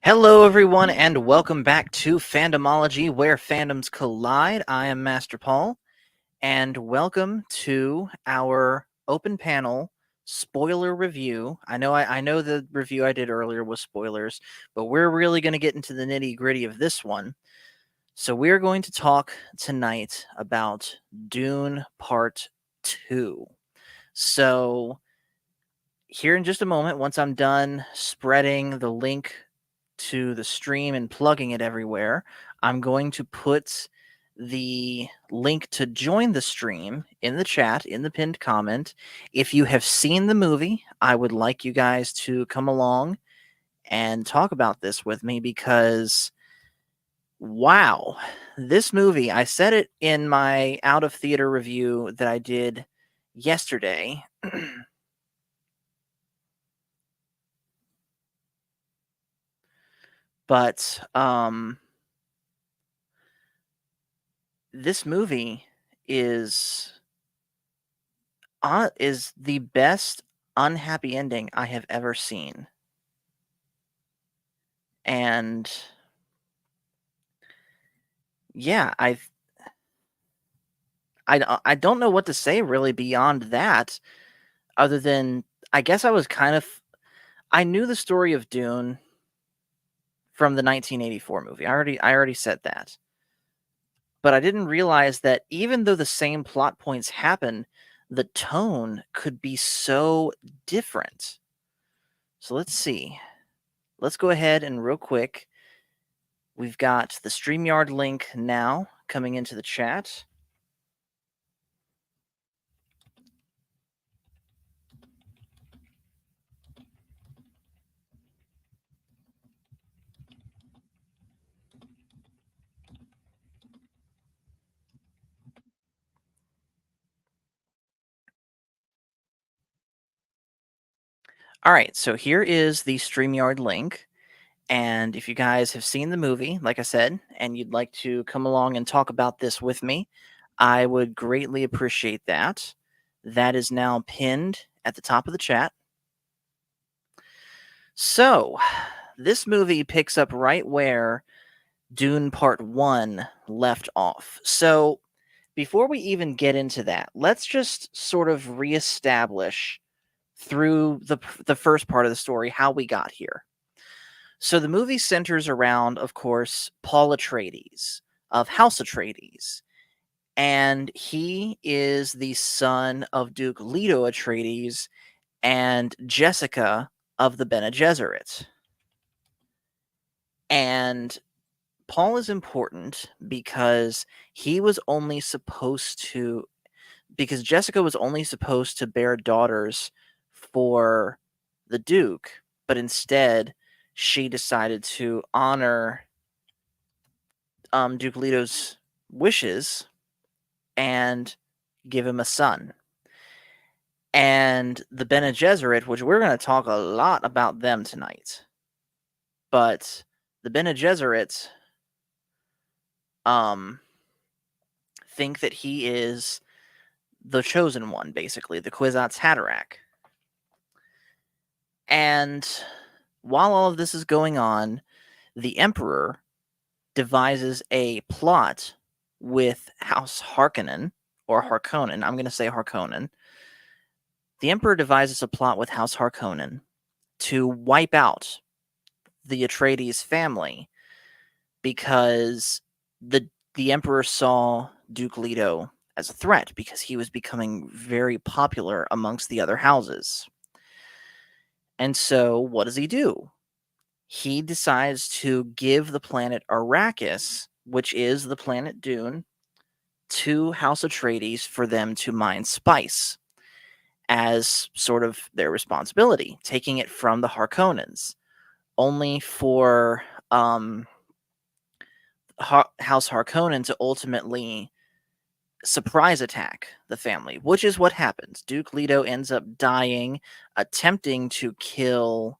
Hello, everyone, and welcome back to Fandomology, where fandoms collide. I am Master Paul, and welcome to our open panel spoiler review. I know the review I did earlier was spoilers, but we're really going to get into the nitty gritty of this one. So we're going to talk tonight about Dune Part 2. So here in just a moment, once I'm done spreading the link to the stream and plugging it everywhere, I'm going to put the link to join the stream in the chat, in the pinned comment. If you have seen the movie, I would like you guys to come along and talk about this with me because, wow, this movie, I said it in my out of theater review that I did yesterday. But this movie is is the best unhappy ending I have ever seen. And yeah, I don't know what to say really beyond that, other than I guess I knew the story of Dune from the 1984 movie. I already said that. But I didn't realize that even though the same plot points happen, the tone could be so different. So let's see. Let's go ahead and real quick, we've got the StreamYard link now coming into the chat. All right, so here is the StreamYard link. And if you guys have seen the movie, like I said, and you'd like to come along and talk about this with me, I would greatly appreciate that. That is now pinned at the top of the chat. So, this movie picks up right where Dune Part 1 left off. So, before we even get into that, let's just sort of reestablish through the first part of the story how we got here. So the movie centers around, of course, Paul Atreides of House Atreides, and he is the son of Duke Leto Atreides and Jessica of the Bene Gesserits. And Paul is important because he was only supposed to because Jessica was only supposed to bear daughters for the Duke, but instead she decided to honor Duke Leto's wishes and give him a son. And the Bene Gesserit, which we're going to talk a lot about them tonight, but the Bene Gesserits think that he is the chosen one, basically, the Kwisatz Haderach. And while all of this is going on, the Emperor devises a plot with House Harkonnen, or Harkonnen. I'm going to say Harkonnen. The Emperor devises a plot with House Harkonnen to wipe out the Atreides family because the Emperor saw Duke Leto as a threat because he was becoming very popular amongst the other houses. And so, what does he do? He decides to give the planet Arrakis, which is the planet Dune, to House Atreides for them to mine spice as sort of their responsibility, taking it from the Harkonnens, only for House Harkonnen to ultimately surprise attack the family, which is what happens. Duke Leto ends up dying, attempting to kill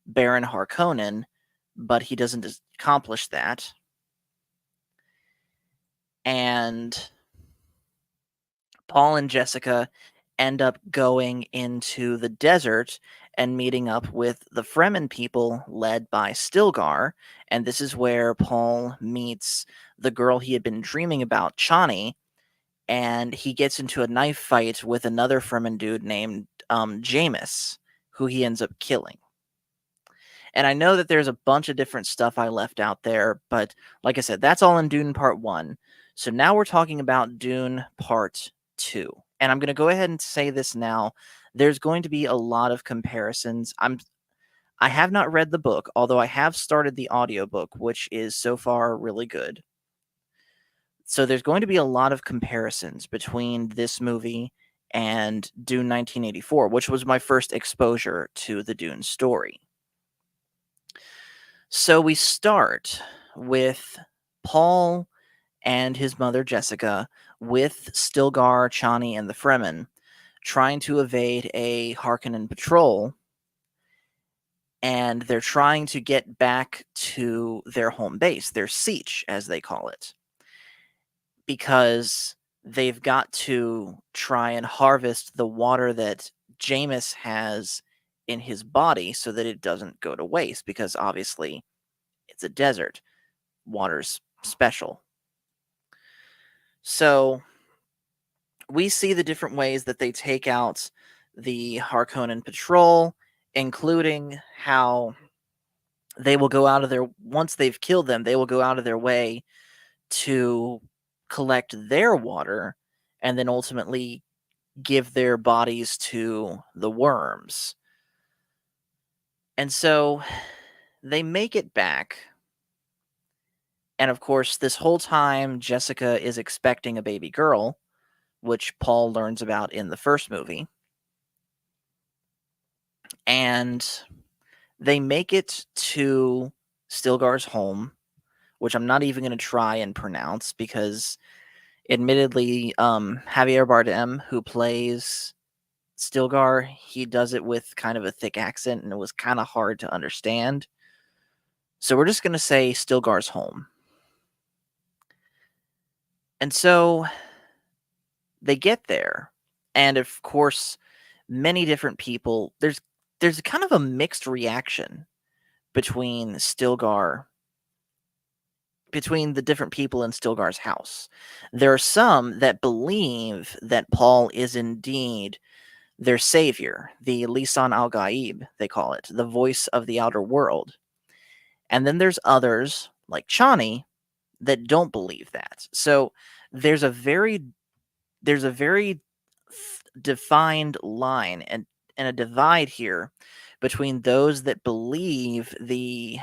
Baron Harkonnen, but he doesn't accomplish that. And Paul and Jessica end up going into the desert and meeting up with the Fremen people led by Stilgar. And this is where Paul meets the girl he had been dreaming about, Chani, and he gets into a knife fight with another Fremen dude named Jameis, who he ends up killing. And I know that there's a bunch of different stuff I left out there, but like I said, that's all in Dune Part 1. So now we're talking about Dune Part 2. And I'm going to go ahead and say this now. There's going to be a lot of comparisons. I have not read the book, although I have started the audiobook, which is so far really good. So there's going to be a lot of comparisons between this movie and Dune 1984, which was my first exposure to the Dune story. So we start with Paul and his mother Jessica with Stilgar, Chani, and the Fremen trying to evade a Harkonnen patrol, and they're trying to get back to their home base, their siege, as they call it, because they've got to try and harvest the water that Jameis has in his body so that it doesn't go to waste, because obviously it's a desert. Water's special. So we see the different ways that they take out the Harkonnen patrol, including how they will go out of their, once they've killed them, they will go out of their way to collect their water and then ultimately give their bodies to the worms. And so they make it back. And of course, this whole time, Jessica is expecting a baby girl, which Paul learns about in the first movie. And they make it to Stilgar's home, which I'm not even going to try and pronounce because, admittedly, Javier Bardem, who plays Stilgar, he does it with kind of a thick accent, and it was kind of hard to understand. So we're just going to say Stilgar's home. And so they get there, and of course, many different people. There's kind of a mixed reaction between the different people in Stilgar's house. There are some that believe that Paul is indeed their savior, the Lisan al-Gaib, they call it, the voice of the outer world. And then there's others, like Chani, that don't believe that. So there's a very defined line and a divide here between those that believe the,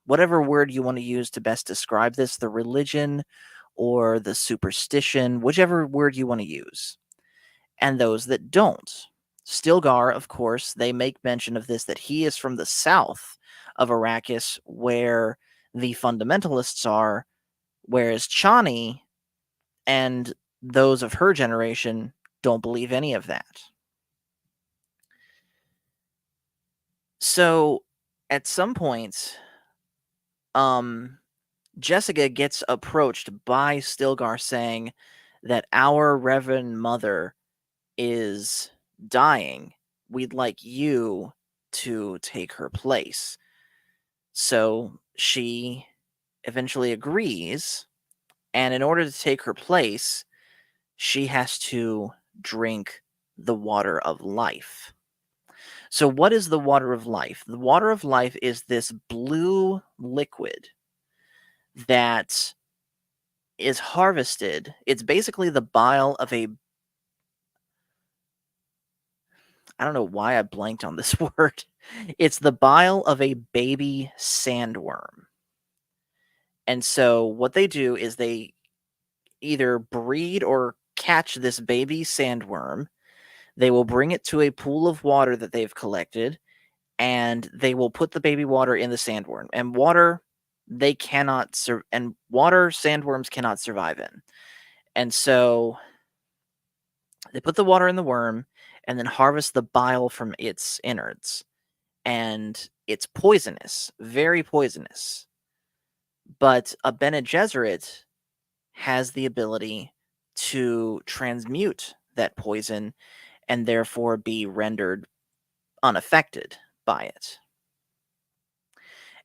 whatever word you want to use to best describe this, the religion or the superstition, whichever word you want to use, and those that don't. Stilgar, of course, they make mention of this, that he is from the south of Arrakis, where the fundamentalists are, whereas Chani and those of her generation don't believe any of that. So at some point, Jessica gets approached by Stilgar saying that our Reverend Mother is dying. We'd like you to take her place. So she eventually agrees, and in order to take her place, she has to drink the water of life. So what is the water of life? The water of life is this blue liquid that is harvested. It's basically the bile of a, I don't know why I blanked on this word. It's the bile of a baby sandworm. And so what they do is they either breed or catch this baby sandworm. They will bring it to a pool of water that they've collected, and they will put the baby water in the sandworm. And water, they cannot and water sandworms cannot survive in. And so they put the water in the worm and then harvest the bile from its innards. And it's poisonous, very poisonous. But a Bene Gesserit has the ability to transmute that poison and therefore be rendered unaffected by it.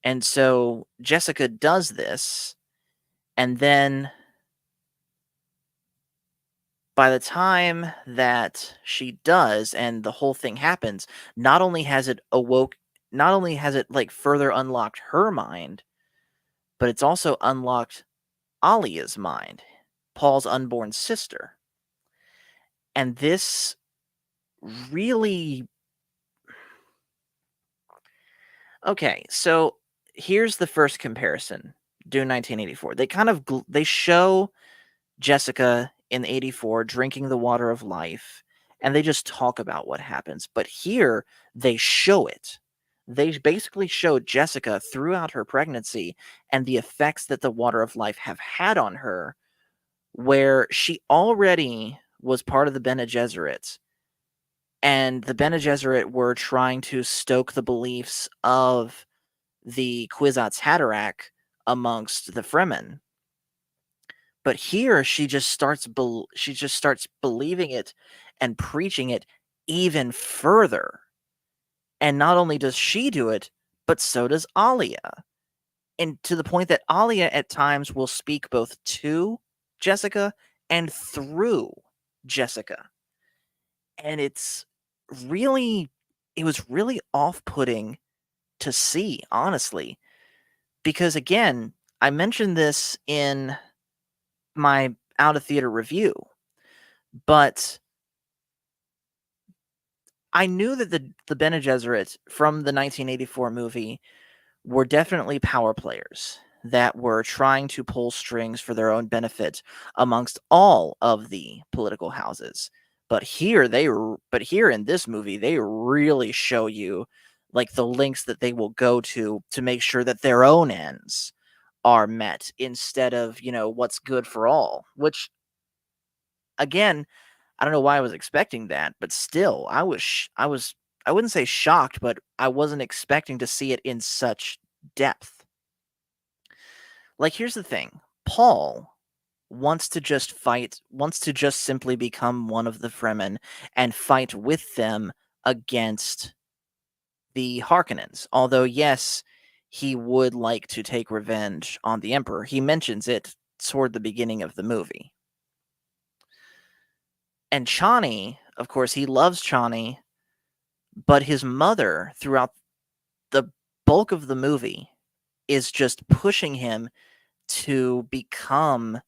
And so Jessica does this, and then by the time that she does and the whole thing happens, not only has it like further unlocked her mind, but it's also unlocked Alia's mind, Paul's unborn sister. And this really okay, so here's the first comparison. Dune 1984. They show Jessica in 84 drinking the water of life, and they just talk about what happens. But here they show it. They basically show Jessica throughout her pregnancy and the effects that the water of life have had on her, where she already was part of the Bene Gesserits, and the Bene Gesserit were trying to stoke the beliefs of the Kwisatz Haderach amongst the Fremen. But here she just starts believing it and preaching it even further. And not only does she do it, but so does Alia. And to the point that Alia at times will speak both to Jessica and through Jessica. And it was really off-putting to see, honestly. Because again, I mentioned this in my out of theater review, but I knew that the Bene Gesserit from the 1984 movie were definitely power players that were trying to pull strings for their own benefit amongst all of the political houses. But here in this movie, they really show you like the lengths that they will go to make sure that their own ends are met instead of, what's good for all, which again, I don't know why I was expecting that, but still, I wouldn't say shocked, but I wasn't expecting to see it in such depth. Like, here's the thing. Paul wants to just simply become one of the Fremen and fight with them against the Harkonnens. Although, yes, he would like to take revenge on the Emperor. He mentions it toward the beginning of the movie. And Chani, of course, he loves Chani, but his mother, throughout the bulk of the movie, is just pushing him to become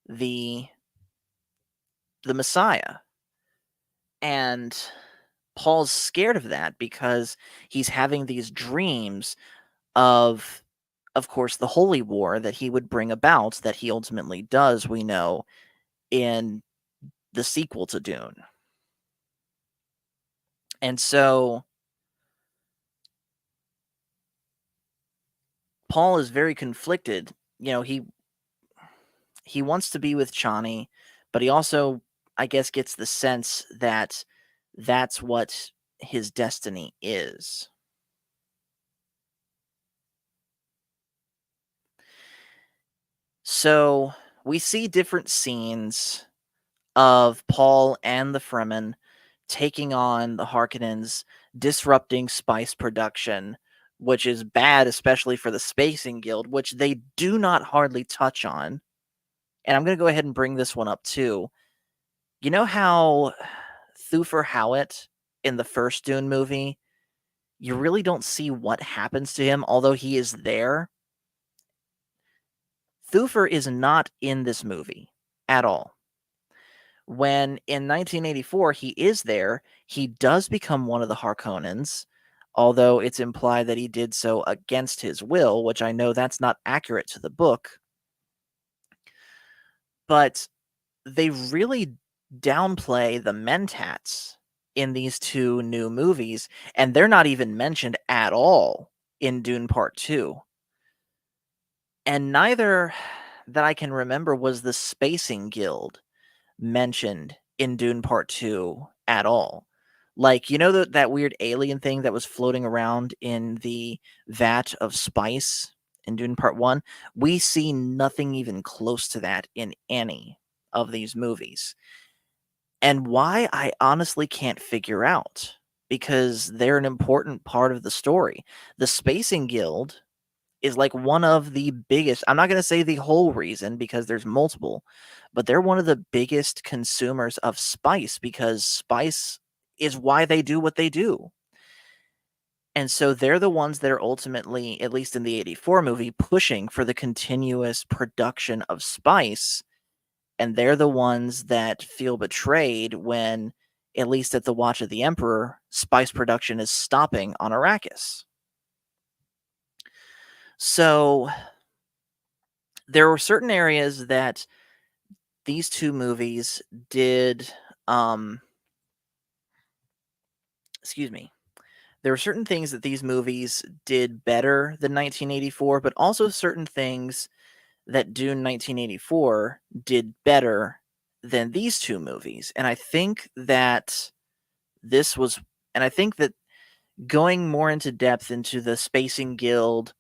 the Messiah. And Paul's scared of that because he's having these dreams of course, the Holy War that he would bring about, that he ultimately does, we know, in the sequel to Dune. And so Paul is very conflicted. He wants to be with Chani, but he also, I guess, gets the sense that that's what his destiny is. So we see different scenes of Paul and the Fremen taking on the Harkonnens, disrupting spice production, which is bad, especially for the Spacing Guild, which they do not hardly touch on. And I'm going to go ahead and bring this one up too. You know how Thufir Hawat in the first Dune movie, you really don't see what happens to him, although he is there? Thufir is not in this movie at all. When in 1984 he is there, he does become one of the Harkonnens, although it's implied that he did so against his will, which I know that's not accurate to the book. But they really downplay the Mentats in these two new movies, and they're not even mentioned at all in Dune Part 2. And neither that I can remember was the Spacing Guild mentioned in Dune Part 2 at all. Like, that weird alien thing that was floating around in the vat of spice in Dune Part 1? We see nothing even close to that in any of these movies. And why, I honestly can't figure out. because they're an important part of the story. The Spacing Guild is like one of the biggest, I'm not going to say the whole reason because there's multiple, but they're one of the biggest consumers of spice because spice is why they do what they do. And so they're the ones that are ultimately, at least in the 84 movie, pushing for the continuous production of spice. And they're the ones that feel betrayed when, at least at the Watch of the Emperor, spice production is stopping on Arrakis. So there were certain areas that these two movies did, um, excuse me. There were certain things that these movies did better than 1984, but also certain things that Dune 1984 did better than these two movies. And I think that this was, and I think that going more into depth into the Spacing Guild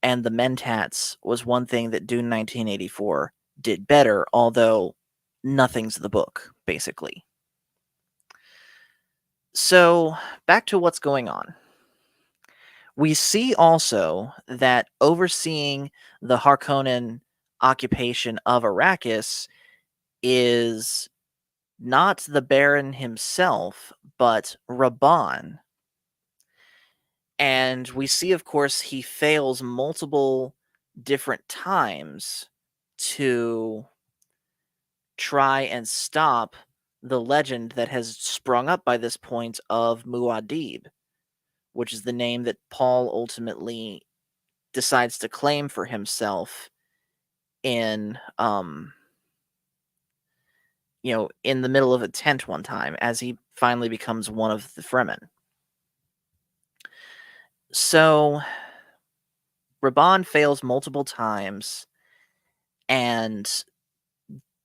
and the Mentats was one thing that Dune 1984 did better, although nothing's the book, basically. So, back to what's going on. We see also that overseeing the Harkonnen occupation of Arrakis is not the Baron himself, but Raban. And we see, of course, he fails multiple different times to try and stop the legend that has sprung up by this point of Muad'Dib, which is the name that Paul ultimately decides to claim for himself in in the middle of a tent one time as he finally becomes one of the Fremen. So Raban fails multiple times, and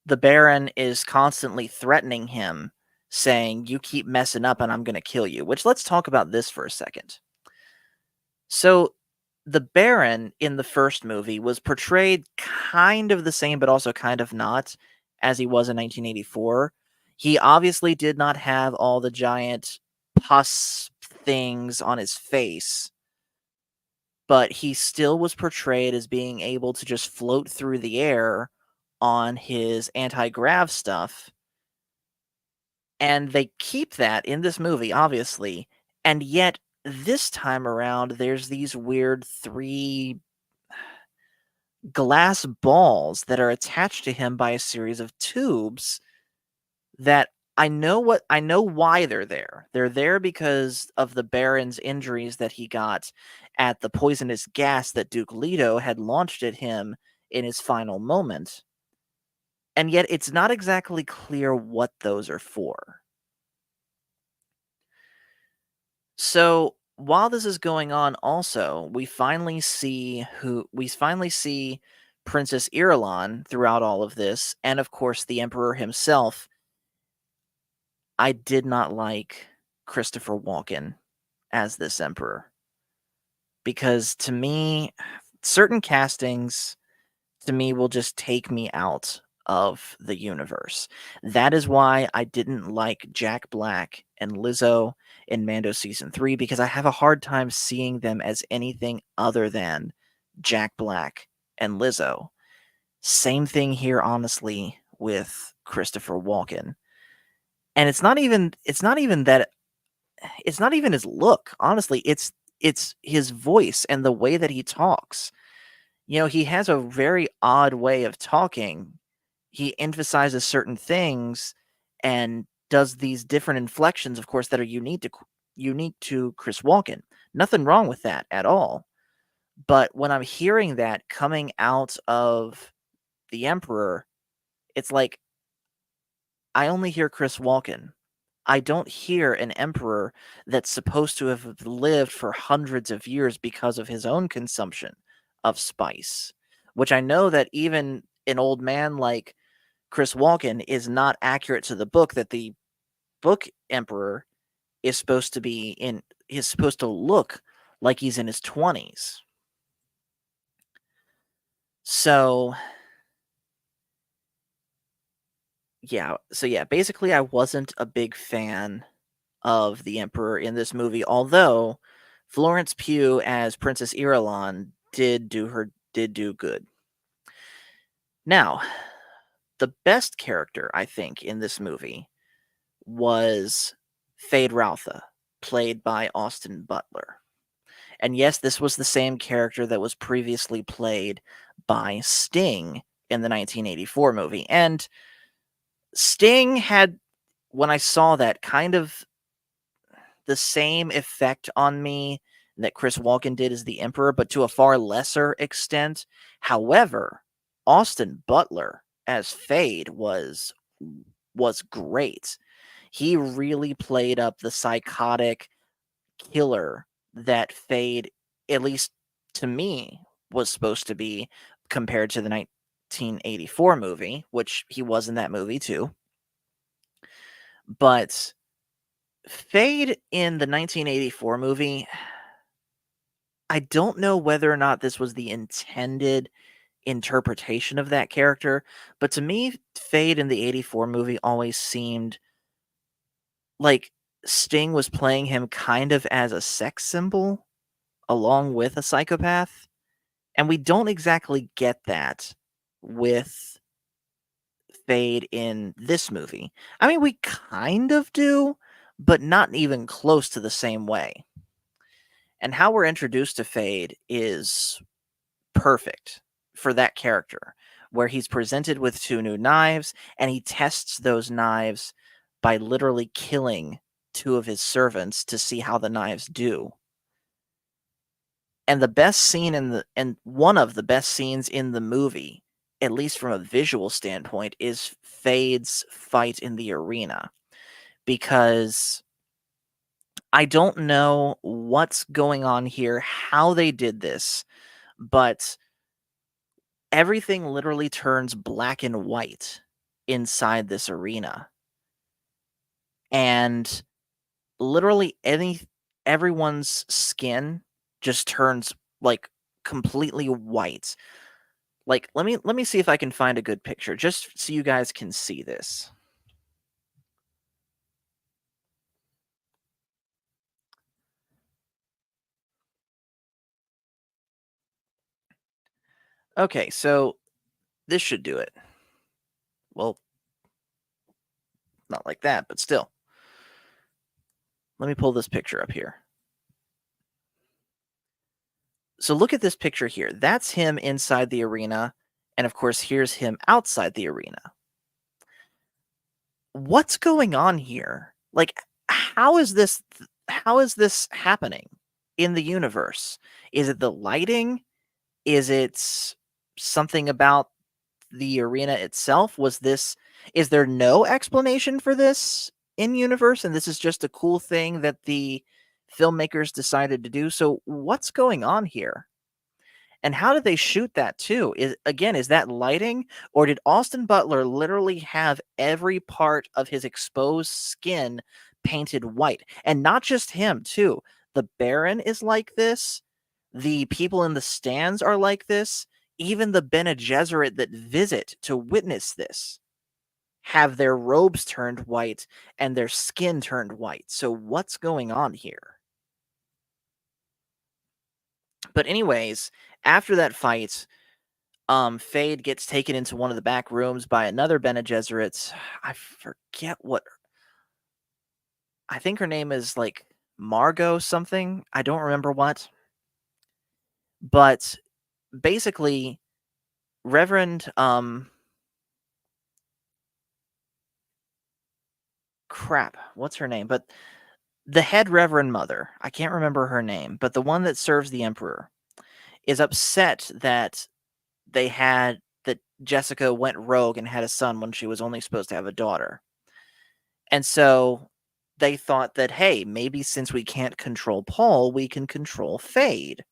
the Baron is constantly threatening him, saying, "You keep messing up and I'm going to kill you." Which, let's talk about this for a second. So the Baron in the first movie was portrayed kind of the same, but also kind of not, as he was in 1984. He obviously did not have all the giant pus things on his face, but he still was portrayed as being able to just float through the air on his anti-grav stuff. And they keep that in this movie, obviously. And yet, this time around, there's these weird three glass balls that are attached to him by a series of tubes that I know why they're there. They're there because of the Baron's injuries that he got at the poisonous gas that Duke Leto had launched at him in his final moment. And yet it's not exactly clear what those are for. So while this is going on also, we finally see Princess Irulan throughout all of this, and of course the Emperor himself. I did not like Christopher Walken as this Emperor because to me, certain castings to me will just take me out of the universe. That is why I didn't like Jack Black and Lizzo in Mando season 3 because I have a hard time seeing them as anything other than Jack Black and Lizzo. Same thing here honestly with Christopher Walken. And it's not even his look, honestly. It's his voice and the way that he talks. He has a very odd way of talking. He emphasizes certain things and does these different inflections, of course, that are unique to Chris Walken. Nothing wrong with that at all. But when I'm hearing that coming out of the Emperor, it's like I only hear Chris Walken. I don't hear an emperor that's supposed to have lived for hundreds of years because of his own consumption of spice, which I know that even an old man like Chris Walken is not accurate to the book, that the book emperor is supposed to look like he's in his 20s. So yeah, basically I wasn't a big fan of the Emperor in this movie, although Florence Pugh as Princess Irulan did do good. Now, the best character, I think, in this movie was Fade Routha, played by Austin Butler. And yes, this was the same character that was previously played by Sting in the 1984 movie. And Sting had, when I saw that, kind of the same effect on me that Chris Walken did as the Emperor, but to a far lesser extent. However, Austin Butler as Fade was great. He really played up the psychotic killer that Fade, at least to me, was supposed to be compared to the 1984 movie, which he was in that movie too. But Fade in the 1984 movie, I don't know whether or not this was the intended interpretation of that character, but to me, Fade in the 84 movie always seemed like Sting was playing him kind of as a sex symbol along with a psychopath, and we don't exactly get that with Fade in this movie. I mean, we kind of do, but not even close to the same way. And how we're introduced to Fade is perfect for that character, where he's presented with two new knives and he tests those knives by literally killing two of his servants to see how the knives do. And the best scene and one of the best scenes in the movie, at least from a visual standpoint, is Fade's fight in the arena. Because I don't know what's going on here, how they did this, but everything literally turns black and white inside this arena. And literally everyone's skin just turns like completely white. Like let me see if I can find a good picture just so you guys can see this. Okay, so this should do it. Well, not like that, but still. Let me pull this picture up here. So look at this picture here. That's him inside the arena, and of course here's him outside the arena. What's going on here? Like how is this happening in the universe? Is it the lighting? Is it something about the arena itself? Is there no explanation for this in universe and this is just a cool thing that the filmmakers decided to do? So what's going on here? And how did they shoot that too? Is that lighting, or did Austin Butler literally have every part of his exposed skin painted white? And not just him too. The Baron is like this. The people in the stands are like this. Even the Bene Gesserit that visit to witness this have their robes turned white and their skin turned white. So what's going on here? But anyways, after that fight, Fade gets taken into one of the back rooms by another Bene Gesserit. I forget what. I think her name is like Margot something. I don't remember what. But basically, Reverend crap, what's her name? But the head Reverend Mother, I can't remember her name, but the one that serves the Emperor is upset that Jessica went rogue and had a son when she was only supposed to have a daughter. And so they thought that, hey, maybe since we can't control Paul, we can control Fade.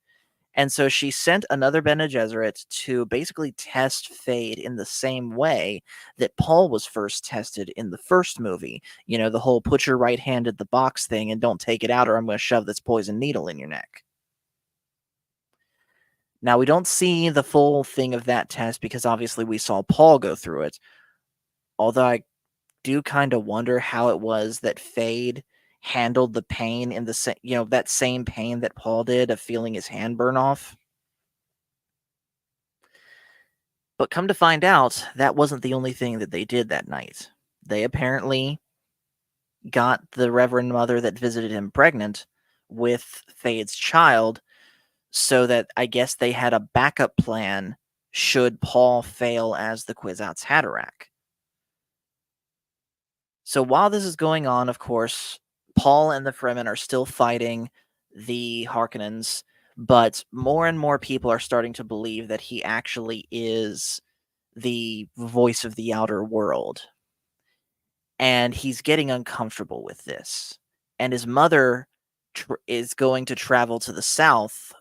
And so she sent another Bene Gesserit to basically test Fade in the same way that Paul was first tested in the first movie. You know, the whole put your right hand at the box thing and don't take it out or I'm going to shove this poison needle in your neck. Now, we don't see the full thing of that test because obviously we saw Paul go through it. Although I do kind of wonder how it was that Fade handled the pain in the that same pain that Paul did of feeling his hand burn off. But come to find out, that wasn't the only thing that they did that night. They apparently got the Reverend Mother that visited him pregnant with Fade's child, so that I guess they had a backup plan should Paul fail as the Kwisatz Haderach. So while this is going on, of course, Paul and the Fremen are still fighting the Harkonnens, but more and more people are starting to believe that he actually is the voice of the outer world. And he's getting uncomfortable with this. And his mother is going to travel to the south,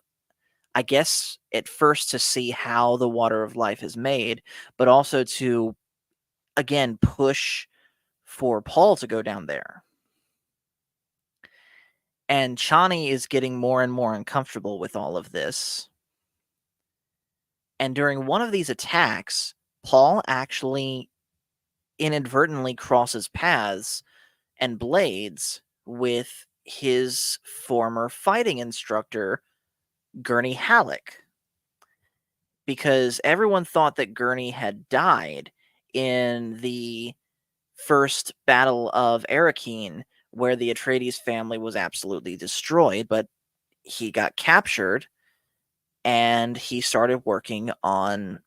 I guess, at first to see how the water of life is made, but also to, again, push for Paul to go down there. And Chani is getting more and more uncomfortable with all of this. And during one of these attacks, Paul actually inadvertently crosses paths and blades with his former fighting instructor, Gurney Halleck, because everyone thought that Gurney had died in the first battle of Arrakeen, where the Atreides family was absolutely destroyed, but he got captured and he started working on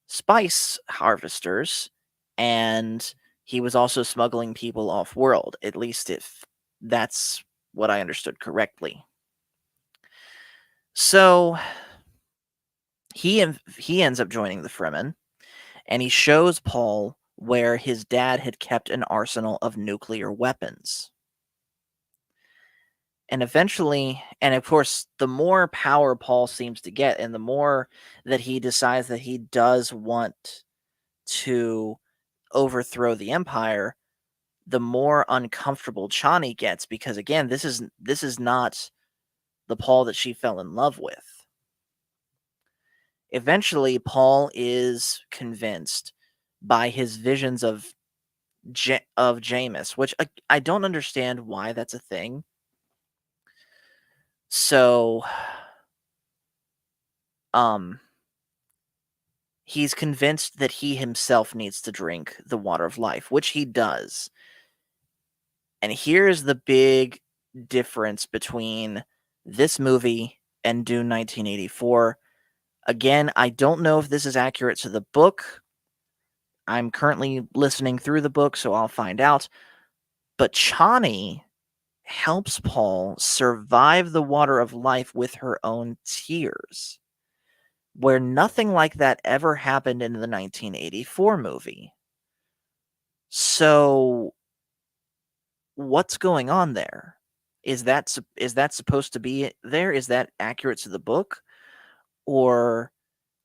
spice harvesters, and he was also smuggling people off world, at least if that's what I understood correctly. So he ends up joining the Fremen, and he shows Paul where his dad had kept an arsenal of nuclear weapons. And eventually, and of course, the more power Paul seems to get, and the more that he decides that he does want to overthrow the Empire, the more uncomfortable Chani gets, because again, this is not the Paul that she fell in love with. Eventually, Paul is convinced by his visions of Jameis, which I don't understand why that's a thing. So, he's convinced that he himself needs to drink the water of life, which he does. And here's the big difference between this movie and Dune 1984. Again, I don't know if this is accurate to the book. I'm currently listening through the book, so I'll find out. But Chani helps Paul survive the water of life with her own tears, where nothing like that ever happened in the 1984 movie. So, what's going on there? Is that supposed to be there? Is that accurate to the book? Or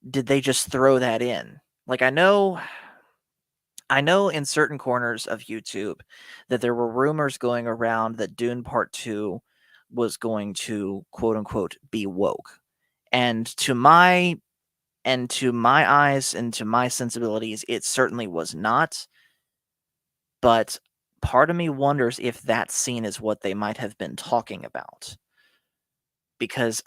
did they just throw that in? Like, I know in certain corners of YouTube that there were rumors going around that Dune Part 2 was going to, quote unquote, be woke. And to my eyes and to my sensibilities, it certainly was not. But part of me wonders if that scene is what they might have been talking about. Because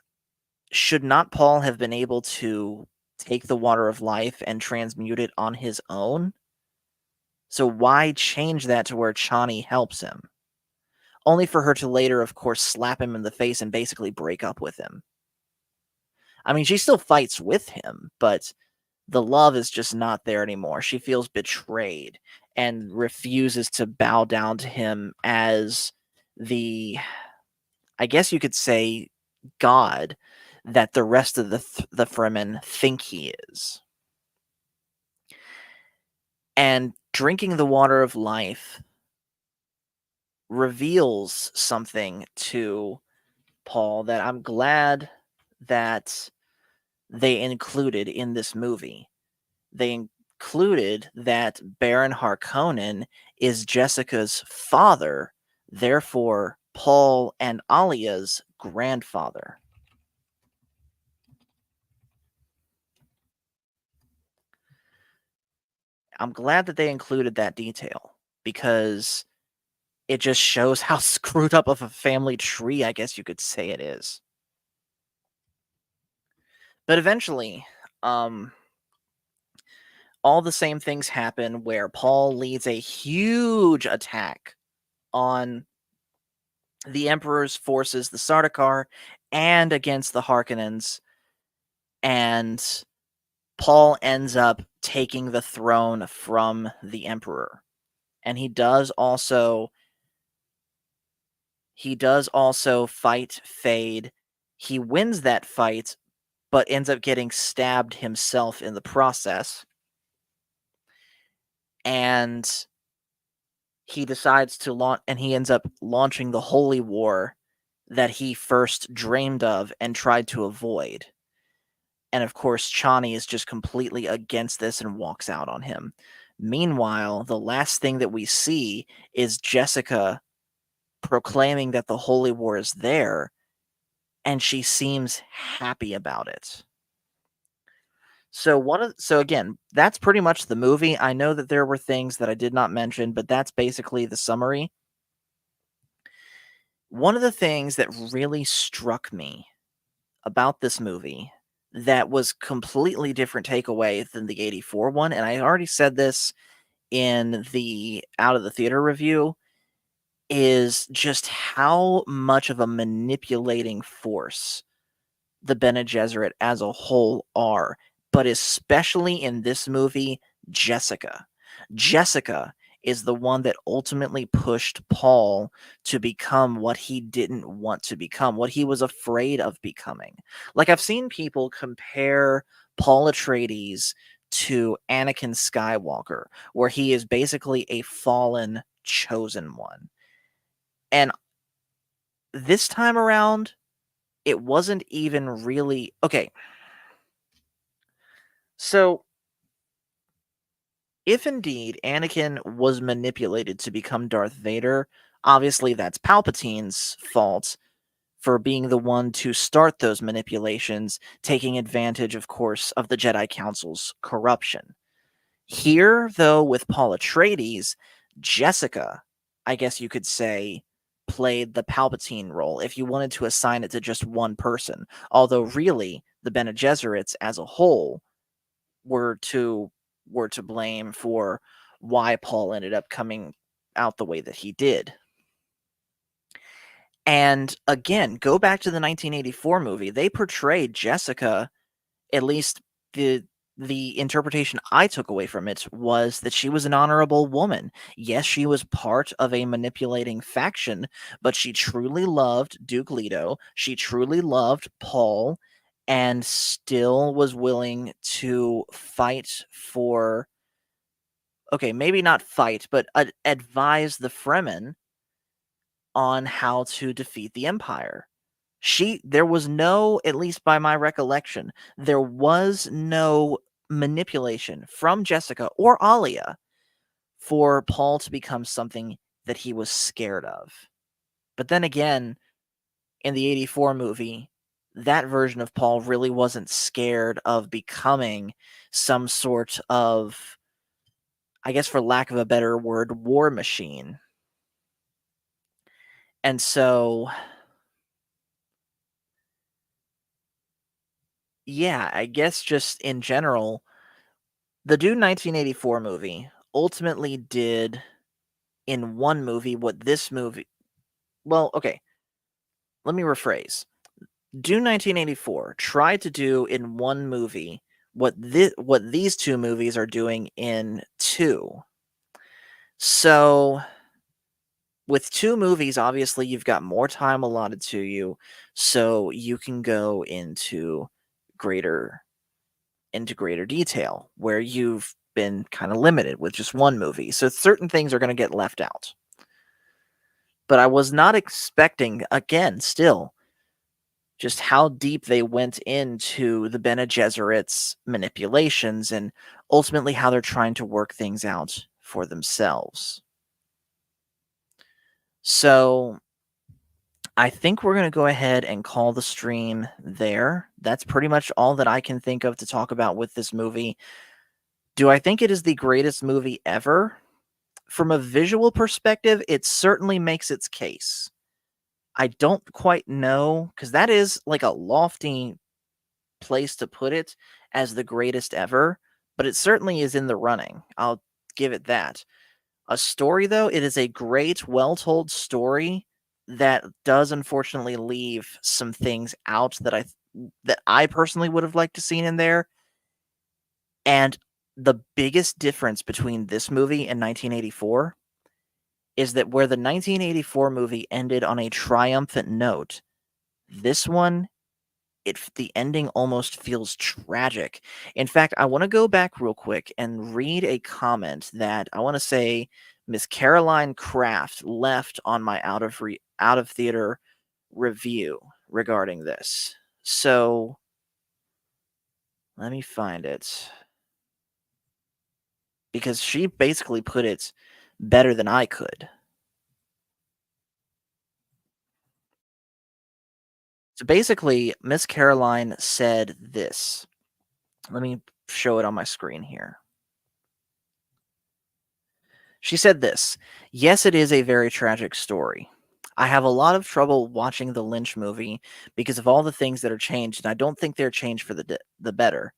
should not Paul have been able to take the water of life and transmute it on his own? So why change that to where Chani helps him? Only for her to later, of course, slap him in the face and basically break up with him. I mean, she still fights with him, but the love is just not there anymore. She feels betrayed and refuses to bow down to him as the, I guess you could say, God that the rest of the Fremen think he is. And drinking the water of life reveals something to Paul that I'm glad that they included in this movie. They included that Baron Harkonnen is Jessica's father, therefore Paul and Alia's grandfather. I'm glad that they included that detail, because it just shows how screwed up of a family tree, I guess you could say it is. But eventually, um, all the same things happen where Paul leads a huge attack on the Emperor's forces, the Sardaukar, and against the Harkonnens, and Paul ends up taking the throne from the Emperor. And he does also fight Fade. He wins that fight, but ends up getting stabbed himself in the process. And he ends up launching the holy war that he first dreamed of and tried to avoid. And of course, Chani is just completely against this and walks out on him. Meanwhile, the last thing that we see is Jessica proclaiming that the holy war is there, and she seems happy about it. So again, that's pretty much the movie. I know that there were things that I did not mention, but that's basically the summary. One of the things that really struck me about this movie that was completely different takeaway than the 84 one, and I already said this in the Out of the Theater review, is just how much of a manipulating force the Bene Gesserit as a whole are, but especially in this movie, Jessica. Jessica is the one that ultimately pushed Paul to become what he didn't want to become, what he was afraid of becoming. Like, I've seen people compare Paul Atreides to Anakin Skywalker, where he is basically a fallen chosen one. And this time around, it wasn't even really okay. So, if indeed Anakin was manipulated to become Darth Vader, obviously that's Palpatine's fault for being the one to start those manipulations, taking advantage, of course, of the Jedi Council's corruption. Here, though, with Paul Atreides, Jessica, I guess you could say, played the Palpatine role if you wanted to assign it to just one person. Although, really, the Bene Gesserits as a whole were to blame for why Paul ended up coming out the way that he did. And again, go back to the 1984 movie. They portrayed Jessica, at least the interpretation I took away from it was that she was an honorable woman. Yes, she was part of a manipulating faction, but she truly loved Duke Leto. She truly loved Paul and still was willing to fight for, okay, maybe not fight, but advise the Fremen on how to defeat the Empire. There was no, at least by my recollection, there was no manipulation from Jessica or Alia for Paul to become something that he was scared of. But then again, in the 84 movie, that version of Paul really wasn't scared of becoming some sort of, I guess for lack of a better word, war machine. And so, yeah, I guess just in general, the Dune 1984 movie ultimately did in one movie what this movie, well, okay, let me rephrase. Dune 1984 tried to do in one movie what these two movies are doing in two. So, with two movies, obviously you've got more time allotted to you, so you can go greater into greater detail where you've been kind of limited with just one movie. So certain things are going to get left out. But I was not expecting, again, still, just how deep they went into the Bene Gesserit's manipulations and ultimately how they're trying to work things out for themselves. So I think we're going to go ahead and call the stream there. That's pretty much all that I can think of to talk about with this movie. Do I think it is the greatest movie ever? from a visual perspective, it certainly makes its case. I don't quite know because that is like a lofty place to put it as the greatest ever, but it certainly is in the running. I'll give it that. A story, though, it is a great, well told story that does unfortunately leave some things out that I personally would have liked to seen in there. And the biggest difference between this movie and 1984 is that where the 1984 movie ended on a triumphant note, this one the ending almost feels tragic. In fact, I want to go back real quick and read a comment that I want to say Miss Caroline Kraft left on my out of theater review regarding this. So let me find it because she basically put it better than I could. So basically, Miss Caroline said this. Let me show it on my screen here. She said this: "Yes, it is a very tragic story. I have a lot of trouble watching the Lynch movie because of all the things that are changed, and I don't think they're changed for the better.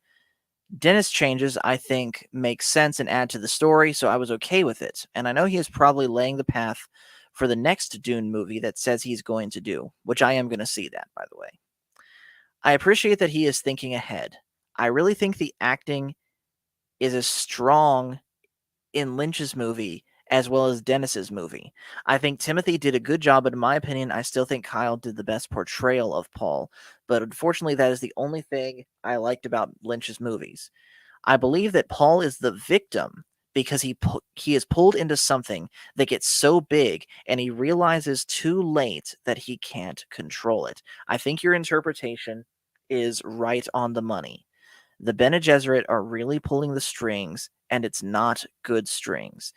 Dennis' changes, I think, make sense and add to the story, so I was okay with it. And I know he is probably laying the path for the next Dune movie that says he's going to do, which I am going to see that, by the way. I appreciate that he is thinking ahead. I really think the acting is as strong in Lynch's movie as well as Dennis's movie. I think Timothy did a good job, but in my opinion, I still think Kyle did the best portrayal of Paul. But unfortunately, that is the only thing I liked about Lynch's movies. I believe that Paul is the victim because he is pulled into something that gets so big and he realizes too late that he can't control it. I think your interpretation is right on the money. The Bene Gesserit are really pulling the strings, and it's not good strings.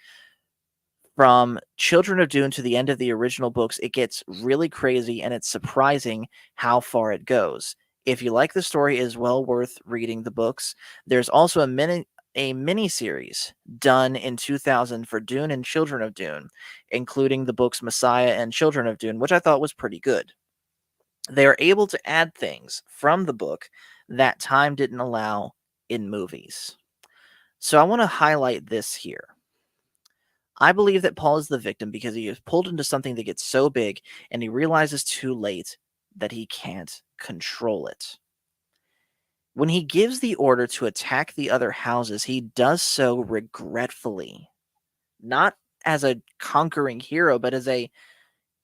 From Children of Dune to the end of the original books, it gets really crazy, and it's surprising how far it goes. If you like the story, it is well worth reading the books. There's also a mini series done in 2000 for Dune and Children of Dune, including the books Messiah and Children of Dune, which I thought was pretty good. They are able to add things from the book that time didn't allow in movies. So I want to highlight this here. I believe that Paul is the victim because he is pulled into something that gets so big and he realizes too late that he can't control it. When he gives the order to attack the other houses, he does so regretfully. Not as a conquering hero, but as a,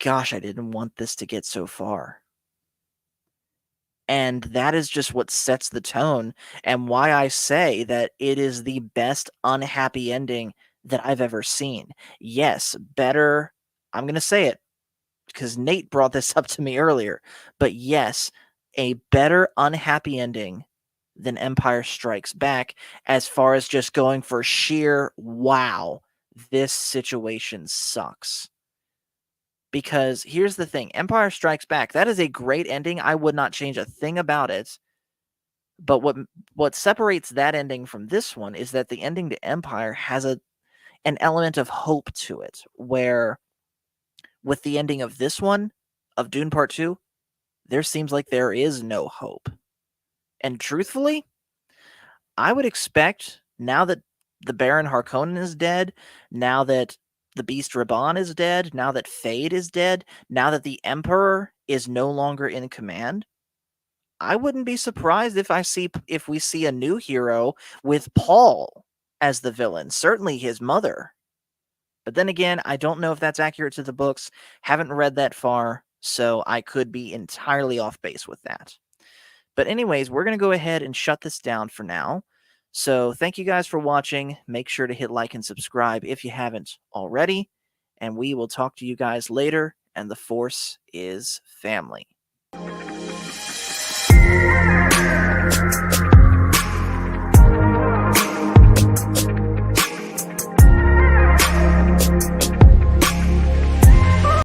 gosh, I didn't want this to get so far. And that is just what sets the tone and why I say that it is the best unhappy ending that I've ever seen. Yes, better. I'm going to say it because Nate brought this up to me earlier. But yes, a better unhappy ending than Empire Strikes Back as far as just going for sheer wow, this situation sucks. Because here's the thing, Empire Strikes Back, that is a great ending. I would not change a thing about it. But what separates that ending from this one is that the ending to Empire has an element of hope to it, where with the ending of this one, of Dune Part 2, there seems like there is no hope. And truthfully, I would expect now that the Baron Harkonnen is dead, now that the Beast Raban is dead, now that Fade is dead, now that the Emperor is no longer in command, I wouldn't be surprised if we see a new hero with Paul as the villain, certainly his mother. But then again, I don't know if that's accurate to the books. Haven't read that far, so I could be entirely off base with that. But anyways, we're going to go ahead and shut this down for now. So thank you guys for watching. Make sure to hit like and subscribe if you haven't already. And we will talk to you guys later. And the Force is family.